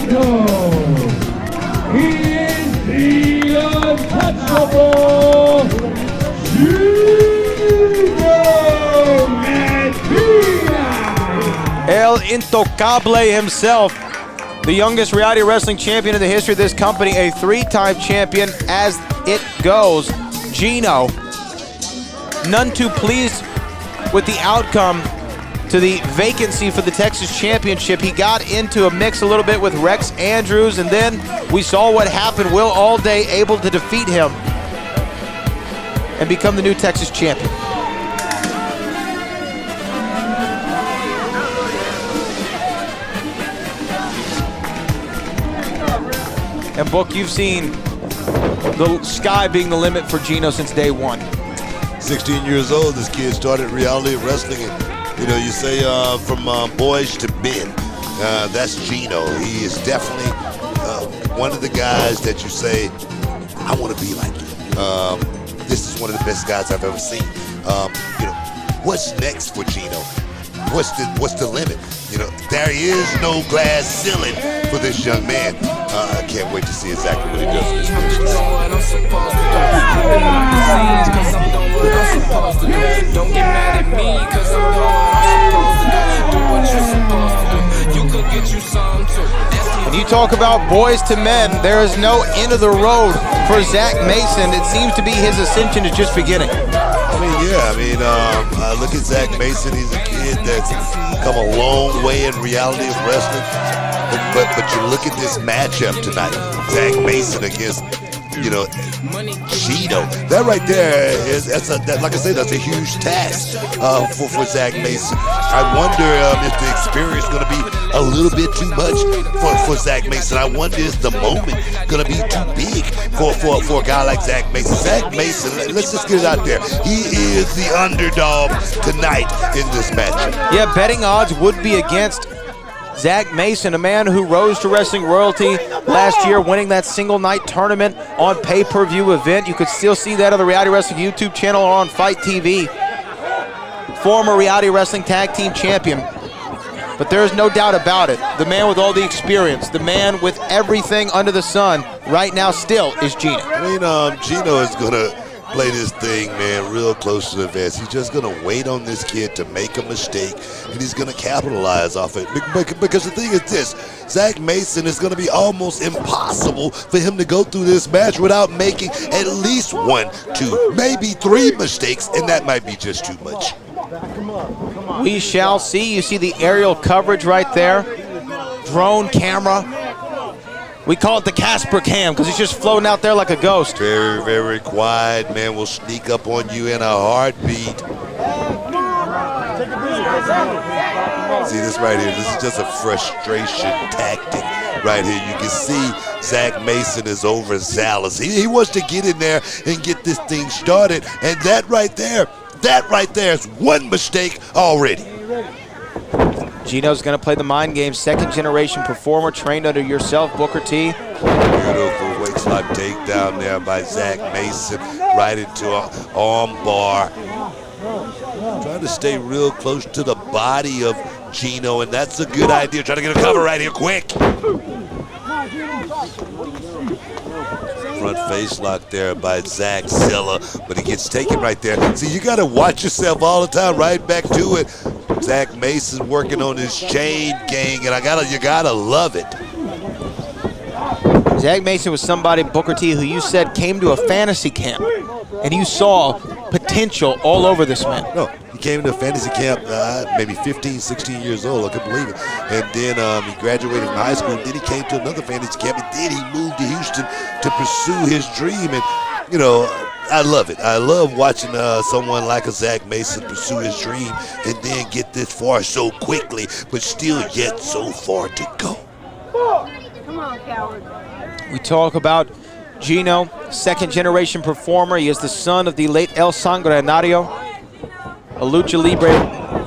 He is the untouchable Gino Medina. El Intocable himself, the youngest reality wrestling champion in the history of this company, a three-time champion as it goes. Gino, none too pleased with the outcome to the vacancy for the Texas Championship. He got into a mix a little bit with Rex Andrews, and then we saw what happened. Will Allday able to defeat him and become the new Texas champion. And Book, you've seen the sky being the limit for Gino since day one. 16 years old, this kid started reality wrestling. And, you know, you say from boys to men, that's Gino. He is definitely one of the guys that you say, I want to be like you. This is one of the best guys I've ever seen. You know, what's next for Gino? What's the limit? You know, there is no glass ceiling for this young man. I can't wait to see exactly what he does in this match. Don't get mad at me, cause I'm doing what I'm supposed to do. Do what you're supposed to do. You could get you some too. When you talk about boys to men, there is no end of the road for Zack Mason. It seems to be his ascension is just beginning. I look at Zack Mason. He's a kid that's come a long way in reality of wrestling. But you look at this matchup tonight, Zack Mason against, you know, Gino. That right there is, like I said, that's a huge task for Zack Mason. I wonder if the experience is going to be a little bit too much for Zack Mason. I wonder is the moment going to be too big for a guy like Zack Mason. Zack Mason, let's just get it out there. He is the underdog tonight in this match. Yeah, betting odds would be against Zack Mason, a man who rose to wrestling royalty last year, winning that single night tournament on pay-per-view event. You could still see that on the Reality Wrestling YouTube channel or on Fight TV. Former Reality Wrestling Tag Team Champion. But there is no doubt about it. The man with all the experience, the man with everything under the sun right now still is Gino. Gino is going to play this thing, man, real close to the vest. He's just going to wait on this kid to make a mistake, and he's going to capitalize off it. Because the thing is this, Zack Mason is going to be almost impossible for him to go through this match without making at least 1, 2, maybe 3 mistakes, and that might be just too much. We shall see. You see the aerial coverage right there. Drone camera. We call it the Casper cam because he's just floating out there like a ghost. Very, very quiet, man. Will sneak up on you in a heartbeat. See this right here? This is just a frustration tactic right here. You can see Zack Mason is overzealous. He wants to get in there and get this thing started, and that right there is one mistake already. Gino's going to play the mind game. Second generation performer trained under yourself, Booker T. Beautiful weight slap takedown there by Zack Mason right into an arm bar. Trying to stay real close to the body of Gino, and that's a good idea. Trying to get a cover right here quick. Front face lock there by Zackzilla, but he gets taken right there. See, you got to watch yourself all the time, right back to it. Zack Mason working on his chain gang, and you gotta love it. Zack Mason was somebody, Booker T, who you said came to a fantasy camp, and you saw potential all over this man. No, he came to a fantasy camp maybe 15, 16 years old, I couldn't believe it. And then he graduated from high school, and then he came to another fantasy camp, and then he moved to Houston to pursue his dream. And, you know, I love it. I love watching someone like a Zack Mason pursue his dream and then get this far so quickly, but still yet so far to go. Come on, coward. We talk about Gino, second generation performer. He is the son of the late El Sanguinario, a lucha libre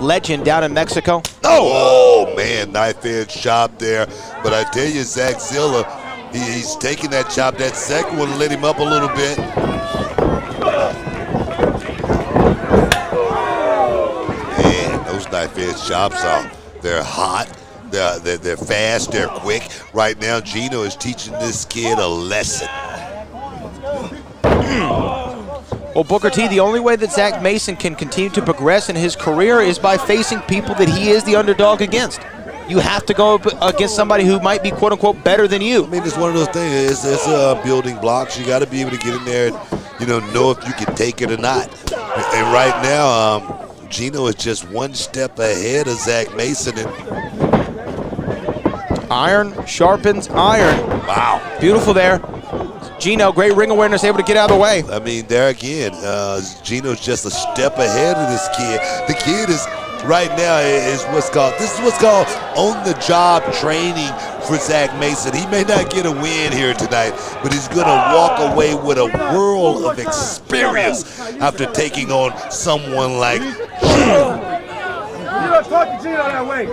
legend down in Mexico. Oh man, knife edge chop there. But I tell you, Zackzilla, he's taking that chop. That second one lit him up a little bit. Man, those knife edge chops they're hot. They're fast, they're quick. Right now, Gino is teaching this kid a lesson. Well, Booker T, the only way that Zack Mason can continue to progress in his career is by facing people that he is the underdog against. You have to go up against somebody who might be quote-unquote better than you. I mean, it's one of those things. It's building blocks. You got to be able to get in there and, know if you can take it or not. And right now, Gino is just one step ahead of Zack Mason. Iron sharpens iron. Wow. Beautiful there. Gino, great ring awareness, able to get out of the way. I mean, there again, Gino's just a step ahead of this kid. The kid is right now is what's called on-the-job training for Zack Mason. He may not get a win here tonight, but he's going to walk away with a world of experience after taking on someone like Gino. You don't talk to Gino that way.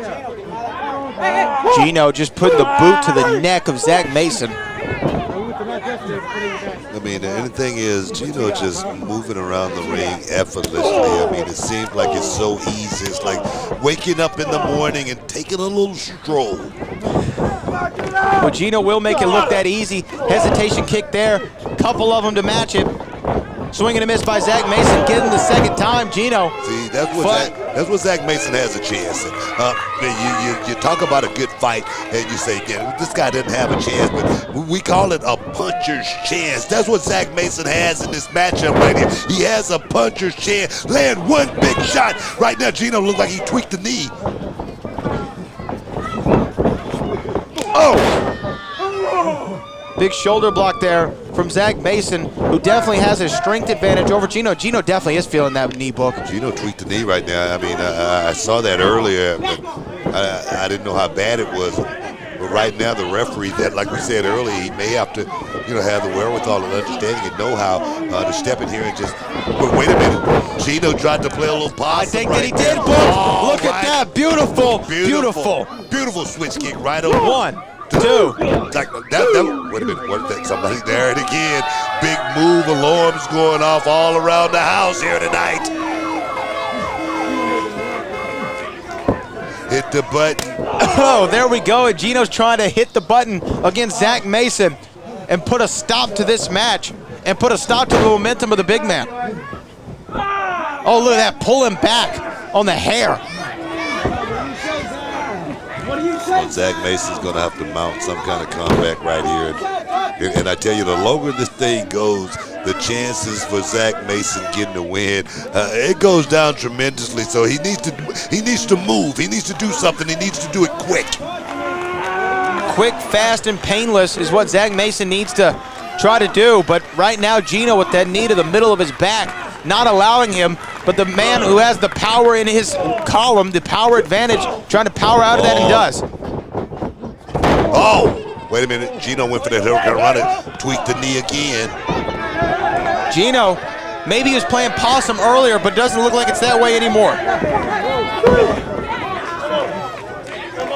Gino just put the boot to the neck of Zack Mason. I mean, and the thing is, Gino just moving around the ring effortlessly. I mean, it seems like it's so easy. It's like waking up in the morning and taking a little stroll. But Gino will make it look that easy. Hesitation kick there. Couple of them to match it. Swing and a miss by Zack Mason. Getting the second time, Gino. See, that's what Zack Mason has a chance in. You talk about a good fight, and you say, yeah, this guy doesn't have a chance, but we call it a puncher's chance. That's what Zack Mason has in this matchup right here. He has a puncher's chance. Land one big shot. Right now, Gino looks like he tweaked the knee. Oh! Big shoulder block there from Zack Mason, who definitely has a strength advantage over Gino. Gino definitely is feeling that knee, Book. Gino tweaked the knee right now. I mean, I saw that earlier, but I didn't know how bad it was. But right now, the referee, that, like we said earlier, he may have to, have the wherewithal and understanding and know-how to step in here and just. But wait a minute, Gino tried to play a little possum. I think that he did, Book. Look at that, beautiful. Beautiful switch kick right over. 1, 2. Wait a minute, what is that? Somebody there, and again, big move, alarms going off all around the house here tonight. Hit the button. Oh, there we go. And Gino's trying to hit the button against Zack Mason and put a stop to this match and put a stop to the momentum of the big man. Oh, look at that, pulling back on the hair. Well, Zack Mason's going to have to mount some kind of comeback right here. And I tell you, the longer this thing goes, the chances for Zack Mason getting a win, it goes down tremendously. So he needs to move. He needs to do something. He needs to do it quick. Quick, fast, and painless is what Zack Mason needs to try to do. But right now, Gino with that knee to the middle of his back, not allowing him, but the man who has the power in his column, the power advantage, trying to power out of that and does. Oh, wait a minute. Gino went for that hurricane run it, tweaked the knee again. Gino, maybe he was playing possum earlier, but doesn't look like it's that way anymore.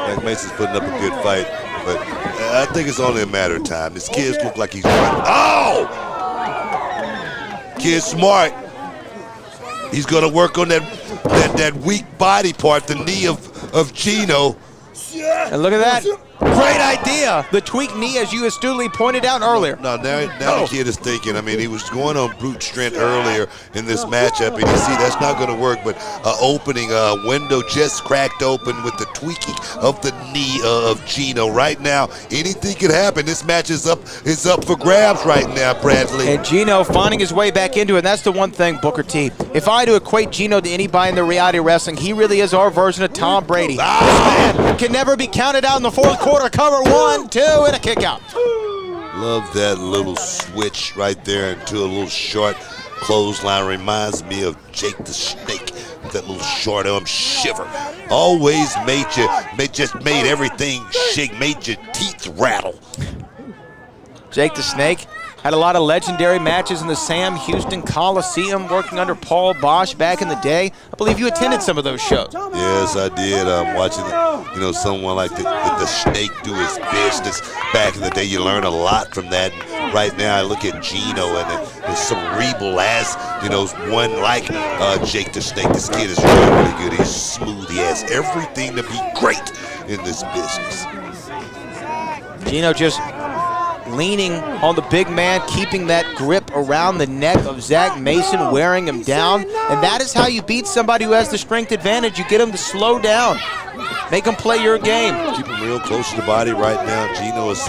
Zack Mason's putting up a good fight, but I think it's only a matter of time. This kid looks like he's running. Oh! Kid's smart. He's going to work on that weak body part, the knee of Gino. And look at that. Great idea. The tweaked knee, as you astutely pointed out earlier. Now the kid is thinking. I mean, he was going on brute strength earlier in this matchup, and you see that's not going to work. But opening a window just cracked open with the tweaking of the knee of Gino. Right now, anything could happen. This match is up for grabs right now, Bradley. And Gino finding his way back into it. And that's the one thing, Booker T. If I had to equate Gino to anybody in the reality wrestling, he really is our version of Tom Brady. This man can never be counted out in the fourth quarter. Cover 1, 2, and a kick out. Love that little switch right there into a little short clothesline. Reminds me of Jake the Snake. That little short arm shiver. Always made everything shake, made your teeth rattle. Jake the Snake. Had a lot of legendary matches in the Sam Houston Coliseum working under Paul Bosch back in the day. I believe you attended some of those shows. Yes, I did. Watching, someone like the Snake do his business back in the day. You learn a lot from that. Right now, I look at Gino and the cerebral as, one like Jake the Snake. This kid is really good. He's smooth. He has everything to be great in this business. Gino just leaning on the big man, keeping that grip around the neck of Zack Mason, wearing him down. And that is how you beat somebody who has the strength advantage. You get him to slow down. Make him play your game. Keep him real close to the body right now. Gino is,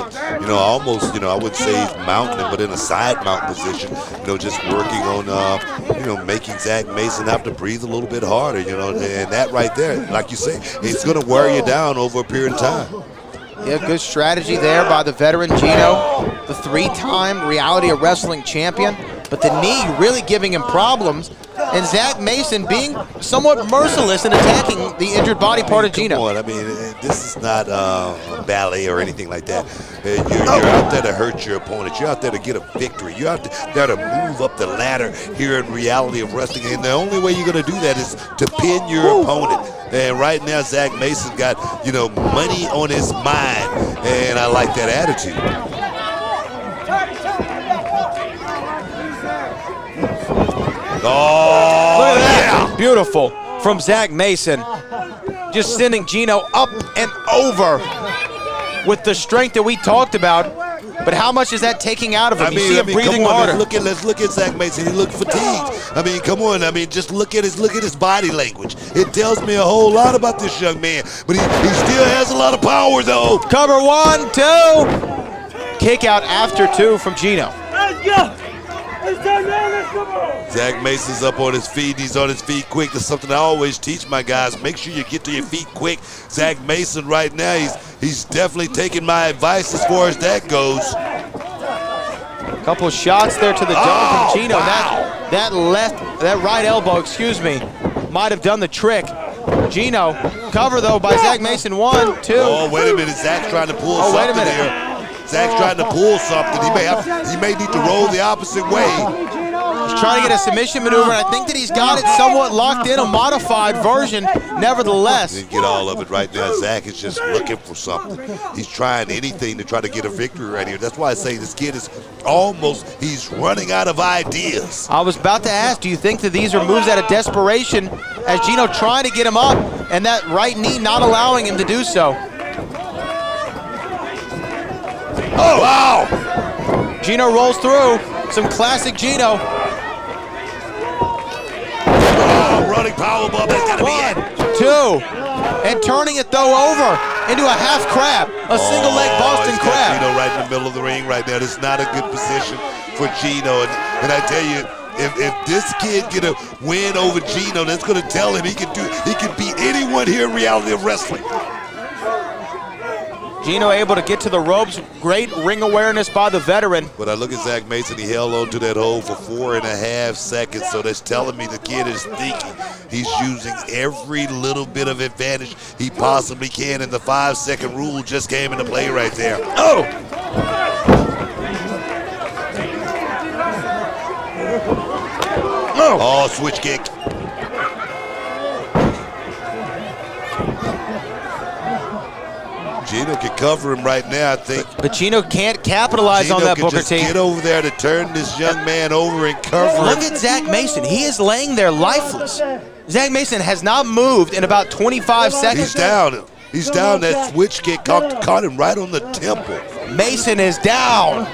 almost, I wouldn't say he's mounting him, but in a side mount position, just working on, making Zack Mason have to breathe a little bit harder, and that right there, like you say, it's going to wear you down over a period of time. Yeah, good strategy there by the veteran Gino, the three-time Reality of Wrestling champion. But the knee really giving him problems, and Zack Mason being somewhat merciless in attacking the injured body part of Gino. Come on, this is not ballet or anything like that. You're out there to hurt your opponent. You're out there to get a victory. You're out there to move up the ladder here in Reality of Wrestling, and the only way you're going to do that is to pin your opponent. And right now, Zack Mason got, money on his mind, and I like that attitude. Oh, look at that. Yeah. Beautiful from Zack Mason. Just sending Gino up and over with the strength that we talked about. But how much is that taking out of him? You see him breathing harder. Let's look at Zack Mason. He looks fatigued. Come on. Just look at his body language. It tells me a whole lot about this young man. But he still has a lot of power, though. Cover 1, 2. Kick out after 2 from Gino. Let's go. Zack Mason's up on his feet. He's on his feet quick. That's something I always teach my guys. Make sure you get to your feet quick. Zack Mason right now, he's definitely taking my advice as far as that goes. Couple shots there to the dome from Gino. Wow. That right elbow, might have done the trick. Gino, cover though by Zack Mason. 1, 2. Oh, wait a minute. Zack's trying to pull something wait a minute. here. Zack's trying to pull something. He may need to roll the opposite way. He's trying to get a submission maneuver, and I think that he's got it somewhat locked in, a modified version, nevertheless. Didn't get all of it right now. Zack is just looking for something. He's trying anything to try to get a victory right here. That's why I say this kid is he's running out of ideas. I was about to ask, do you think that these are moves out of desperation as Gino trying to get him up, and that right knee not allowing him to do so? Oh, wow! Gino rolls through. Some classic Gino. Oh, running powerbomb. That's got to be it. 2. And turning it, though, over into a half crab. A single leg Boston crab. Gino right in the middle of the ring right now. This is not a good position for Gino. And I tell you, if this kid get a win over Gino, that's going to tell him he can beat anyone here in Reality of Wrestling. Gino able to get to the ropes. Great ring awareness by the veteran. But I look at Zack Mason. He held on to that hold for 4.5 seconds. So that's telling me the kid is thinking. He's using every little bit of advantage he possibly can. And the 5-second rule just came into play right there. Oh! Oh, switch kick. Gino can cover him right now, I think. But Gino can't capitalize on that, Booker T. Get over there to turn this young man over and cover him. Look at Zack Mason. He is laying there lifeless. Zack Mason has not moved in about 25 seconds. He's down. He's down. That switch kick caught him right on the temple. Mason is down.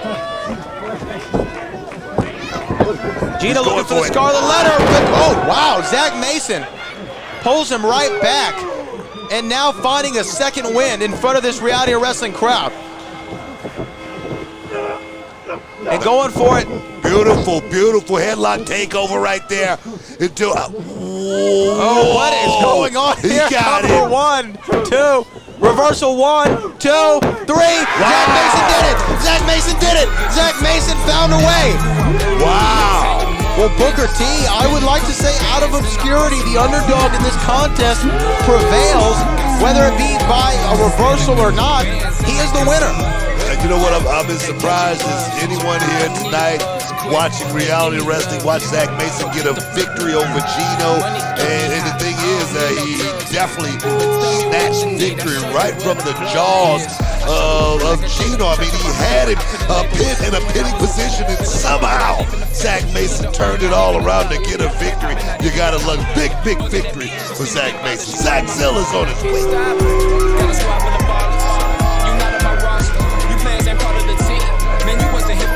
Gino looking for the Scarlet Letter. Oh, wow. Zack Mason pulls him right back. And now finding a second win in front of this Reality of Wrestling crowd. And going for it. Beautiful, beautiful headlock takeover right there. Oh, what is going on here? He got Cover 1, 2. Reversal 1, 2, 3. Wow. Zack Mason did it. Zack Mason did it. Zack Mason found a way. Wow. Well, Booker T, I would like to say out of obscurity, the underdog in this contest prevails, whether it be by a reversal or not. He is the winner. You know what I've been surprised is anyone here tonight watching reality wrestling, watch Zack Mason get a victory over Gino. And the thing is, he definitely snatched victory right from the jaws of Gino. I mean, he had him in a pinning position, and somehow Zack Mason turned it all around to get a victory. You gotta look, big victory for Zack Mason. Zack Zella's on his way.